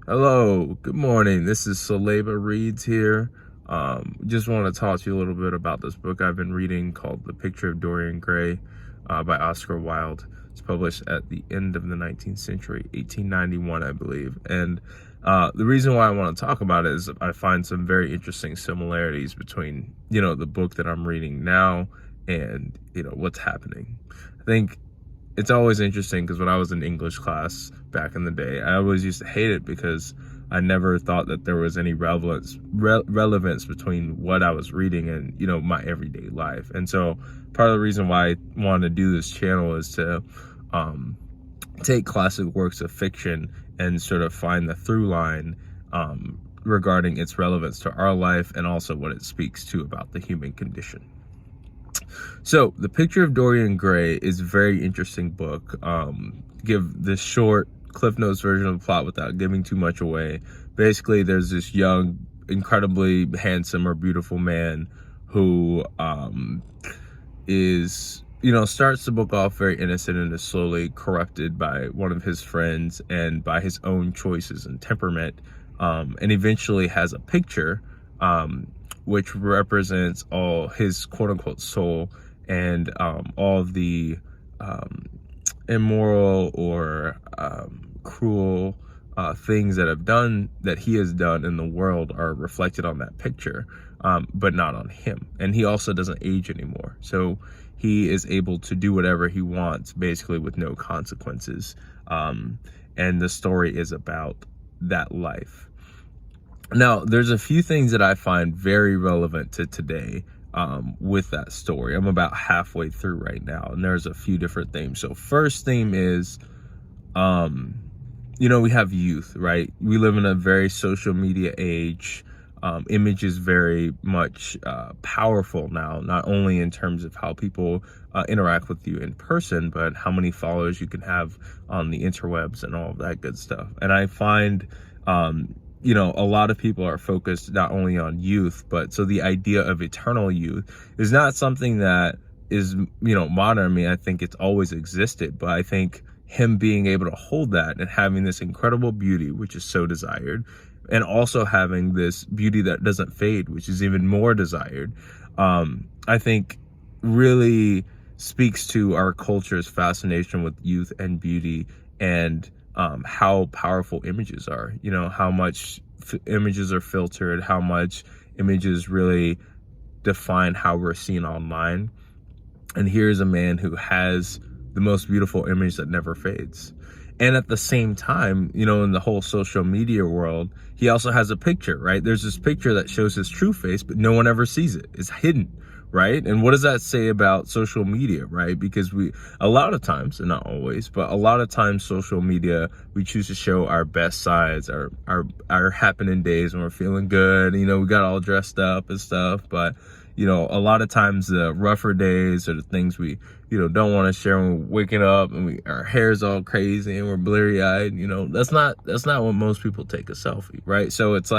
Hello, good morning. This is Saleba Reads here. Just want to talk to you a little bit about this book I've been reading called The Picture of Dorian Gray by Oscar Wilde. It's published at the end of the 19th century, 1891, I believe. And the reason why I want to talk about it is I find some very interesting similarities between, the book that I'm reading now and, what's happening. I think it's always interesting because when I was in English class back in the day, I always used to hate it because I never thought that there was any relevance between what I was reading and, my everyday life. And so part of the reason why I wanted to do this channel is to take classic works of fiction and sort of find the through line regarding its relevance to our life and also what it speaks to about the human condition. So, The Picture of Dorian Gray is a very interesting book. Give the short Cliff Notes version of the plot without giving too much away. Basically, there's this young, incredibly handsome or beautiful man who starts the book off very innocent and is slowly corrupted by one of his friends and by his own choices and temperament, and eventually has a picture which represents all his quote-unquote soul and all of the immoral or cruel things that he has done in the world are reflected on that picture, but not on him. And he also doesn't age anymore, so he is able to do whatever he wants basically with no consequences. And the story is about that life. Now, there's a few things that I find very relevant to today with that story. I'm about halfway through right now, and there's a few different themes. So first theme is, we have youth, right? We live in a very social media age. Image is very much powerful now, not only in terms of how people interact with you in person, but how many followers you can have on the interwebs and all of that good stuff. And I find a lot of people are focused not only on youth, but so the idea of eternal youth is not something that is, modern. I mean, I think it's always existed, but I think him being able to hold that and having this incredible beauty, which is so desired, and also having this beauty that doesn't fade, which is even more desired, I think really speaks to our culture's fascination with youth and beauty and how powerful images are, how much images are filtered, how much images really define how we're seen online. And here's a man who has the most beautiful image that never fades. And at the same time, in the whole social media world, he also has a picture, right? There's this picture that shows his true face, but no one ever sees it. It's hidden, right? And what does that say about social media, right? Because a lot of times, and not always, but a lot of times social media, we choose to show our best sides, our happening days when we're feeling good, we got all dressed up and stuff. But, a lot of times the rougher days are the things we, don't want to share when we're waking up and our hair's all crazy and we're bleary eyed. That's not what most people take a selfie, right? So it's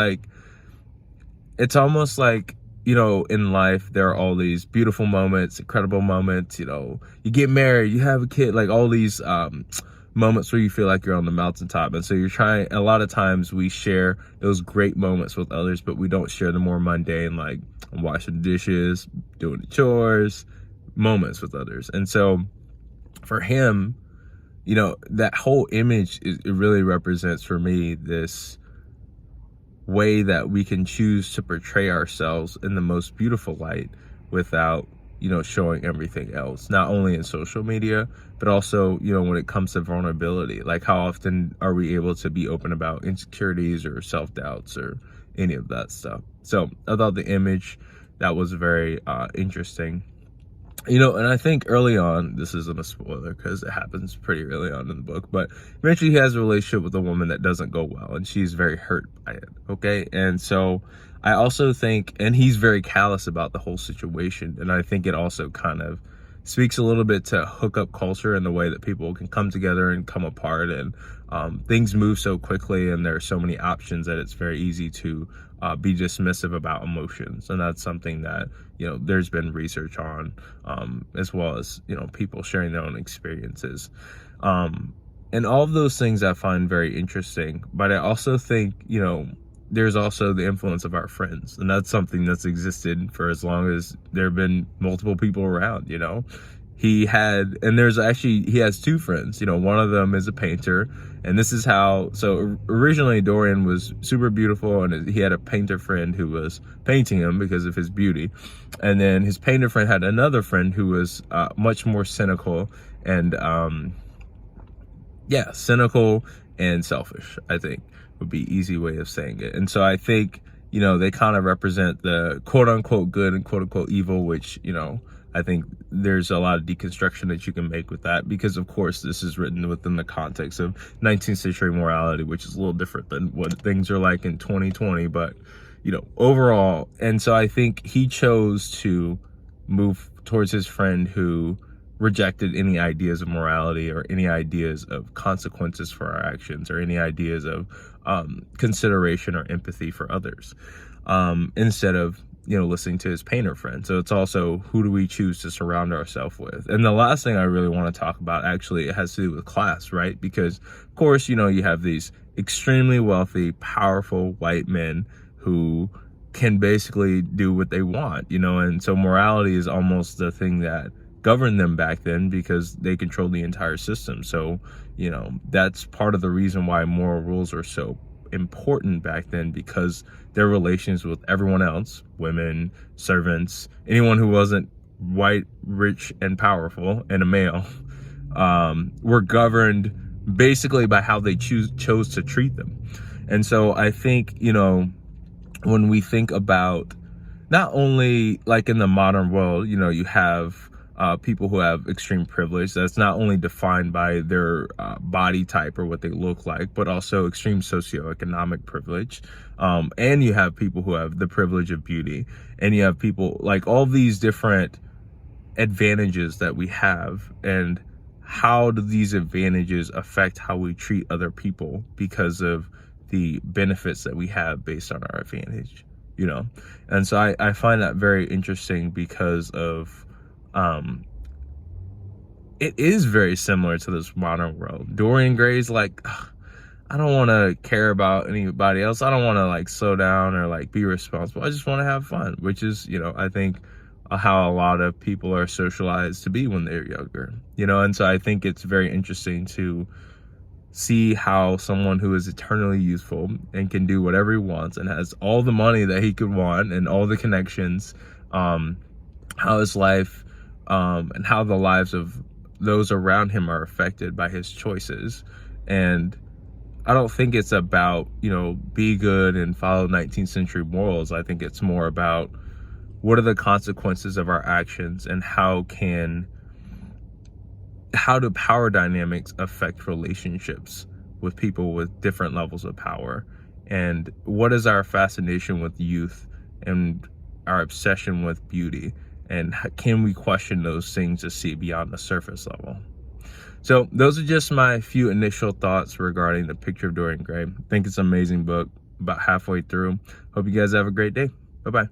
almost like, in life, there are all these beautiful moments, incredible moments, you get married, you have a kid, like all these moments where you feel like you're on the mountaintop. And so a lot of times we share those great moments with others, but we don't share the more mundane, like washing dishes, doing the chores, moments with others. And so for him, that whole image, it really represents for me this way that we can choose to portray ourselves in the most beautiful light without, showing everything else, not only in social media, but also, when it comes to vulnerability. Like, how often are we able to be open about insecurities or self-doubts or any of that stuff? So I thought the image, that was very interesting. And I think early on, this isn't a spoiler because it happens pretty early on in the book, but eventually he has a relationship with a woman that doesn't go well, and she's very hurt by it, okay? And so I also think, and he's very callous about the whole situation, and I think it also kind of speaks a little bit to hookup culture and the way that people can come together and come apart, and things move so quickly and there are so many options that it's very easy to be dismissive about emotions. And that's something that, there's been research on, as well as, people sharing their own experiences. And all of those things I find very interesting, but I also think, there's also the influence of our friends, and that's something that's existed for as long as there have been multiple people around. He has two friends. One of them is a painter, and this is how. So originally Dorian was super beautiful, and he had a painter friend who was painting him because of his beauty, and then his painter friend had another friend who was much more cynical and cynical and selfish, I think would be easy way of saying it. And so I think, they kind of represent the quote unquote good and quote unquote evil, which, I think there's a lot of deconstruction that you can make with that, because of course this is written within the context of 19th century morality, which is a little different than what things are like in 2020, but overall. And so I think he chose to move towards his friend who rejected any ideas of morality or any ideas of consequences for our actions or any ideas of consideration or empathy for others, instead of listening to his painter friend. So it's also, who do we choose to surround ourselves with? And the last thing I really want to talk about, actually, it has to do with class, right? Because of course, you have these extremely wealthy, powerful white men who can basically do what they want, and so morality is almost the thing that governed them back then, because they controlled the entire system. So, that's part of the reason why moral rules are so important back then, because their relations with everyone else, women, servants, anyone who wasn't white, rich, and powerful, and a male, were governed basically by how they chose to treat them. And so I think, when we think about not only like in the modern world, you have people who have extreme privilege that's not only defined by their body type or what they look like, but also extreme socioeconomic privilege. And you have people who have the privilege of beauty, and you have people like all these different advantages that we have, and how do these advantages affect how we treat other people because of the benefits that we have based on our advantage, And so I find that very interesting, because of it is very similar to this modern world. Dorian Gray's like, I don't want to care about anybody else. I don't want to like slow down or like be responsible. I just want to have fun, which is, I think how a lot of people are socialized to be when they're younger, and so I think it's very interesting to see how someone who is eternally youthful and can do whatever he wants and has all the money that he could want and all the connections, how his life and how the lives of those around him are affected by his choices. And I don't think it's about, be good and follow 19th century morals. I think it's more about what are the consequences of our actions, and how do power dynamics affect relationships with people with different levels of power, and what is our fascination with youth and our obsession with beauty, and can we question those things to see beyond the surface level? So those are just my few initial thoughts regarding The Picture of Dorian Gray. I think it's an amazing book, about halfway through. Hope you guys have a great day. Bye-bye.